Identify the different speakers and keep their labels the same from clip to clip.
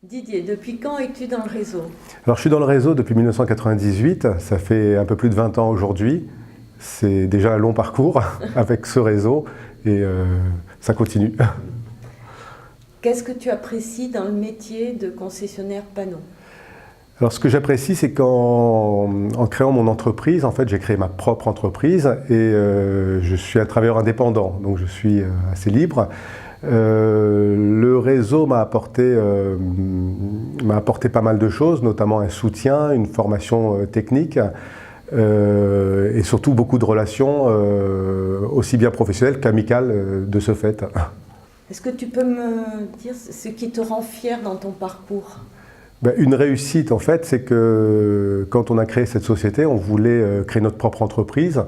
Speaker 1: Didier, depuis quand es-tu dans le réseau?
Speaker 2: Alors je suis dans le réseau depuis 1998, ça fait un peu plus de 20 ans aujourd'hui. C'est déjà un long parcours avec ce réseau et ça continue.
Speaker 1: Qu'est-ce que tu apprécies dans le métier de concessionnaire panneau?
Speaker 2: Alors ce que j'apprécie, c'est qu'en créant mon entreprise, en fait j'ai créé ma propre entreprise et je suis un travailleur indépendant, donc je suis assez libre. Le réseau m'a apporté pas mal de choses, notamment un soutien, une formation technique et surtout beaucoup de relations aussi bien professionnelles qu'amicales de ce fait.
Speaker 1: Est-ce que tu peux me dire ce qui te rend fier dans ton parcours?
Speaker 2: Ben, une réussite, en fait, c'est que quand on a créé cette société, on voulait créer notre propre entreprise,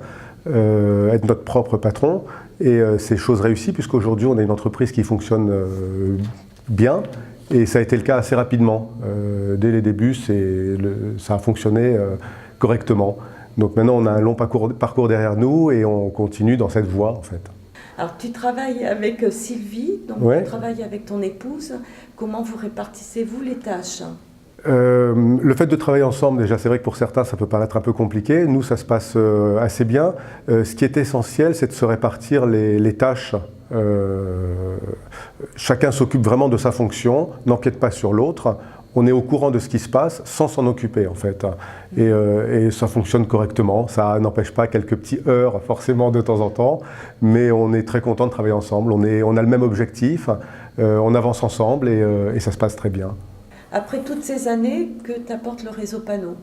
Speaker 2: être notre propre patron, et c'est chose réussie, puisqu'aujourd'hui, on a une entreprise qui fonctionne bien, et ça a été le cas assez rapidement. Dès les débuts, ça a fonctionné correctement. Donc maintenant, on a un long parcours derrière nous, et on continue dans cette voie, en fait.
Speaker 1: Alors tu travailles avec Sylvie, donc
Speaker 2: Ouais.
Speaker 1: tu travailles avec ton épouse. Comment vous répartissez-vous les tâches?
Speaker 2: Le fait de travailler ensemble, déjà, c'est vrai que pour certains, ça peut paraître un peu compliqué. Nous, ça se passe assez bien. Ce qui est essentiel, c'est de se répartir les tâches. Chacun s'occupe vraiment de sa fonction, n'empiète pas sur l'autre. On est au courant de ce qui se passe sans s'en occuper, en fait. Et ça fonctionne correctement. Ça n'empêche pas quelques petits heurts, forcément, de temps en temps. Mais on est très content de travailler ensemble. On a le même objectif. On avance ensemble et ça se passe très bien.
Speaker 1: Après toutes ces années, que t'apporte le réseau panneau?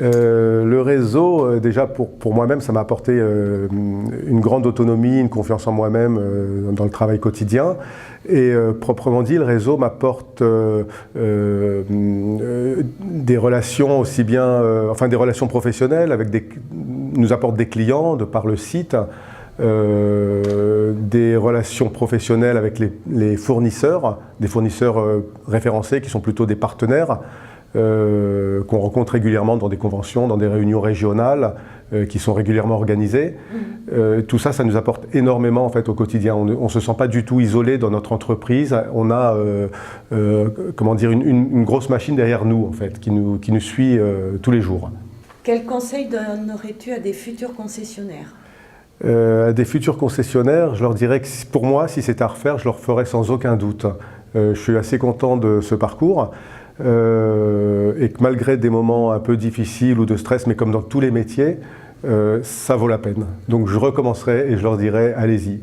Speaker 2: Le réseau, déjà pour moi-même, ça m'a apporté une grande autonomie, une confiance en moi-même dans le travail quotidien. Et proprement dit, le réseau m'apporte des relations aussi bien, enfin des relations professionnelles, nous apporte des clients de par le site, des relations professionnelles avec les fournisseurs, des fournisseurs référencés qui sont plutôt des partenaires. Qu'on rencontre régulièrement dans des conventions, dans des réunions régionales qui sont régulièrement organisées. Tout ça, ça nous apporte énormément en fait, au quotidien. On ne se sent pas du tout isolé dans notre entreprise. On a comment dire, une grosse machine derrière nous en fait, qui nous suit tous les jours.
Speaker 1: Quel conseil donnerais-tu à des futurs concessionnaires?
Speaker 2: À des futurs concessionnaires, je leur dirais que pour moi, si c'était à refaire, je le referais sans aucun doute. Je suis assez content de ce parcours. Et que malgré des moments un peu difficiles ou de stress, mais comme dans tous les métiers, ça vaut la peine. Donc je recommencerai et je leur dirai allez-y.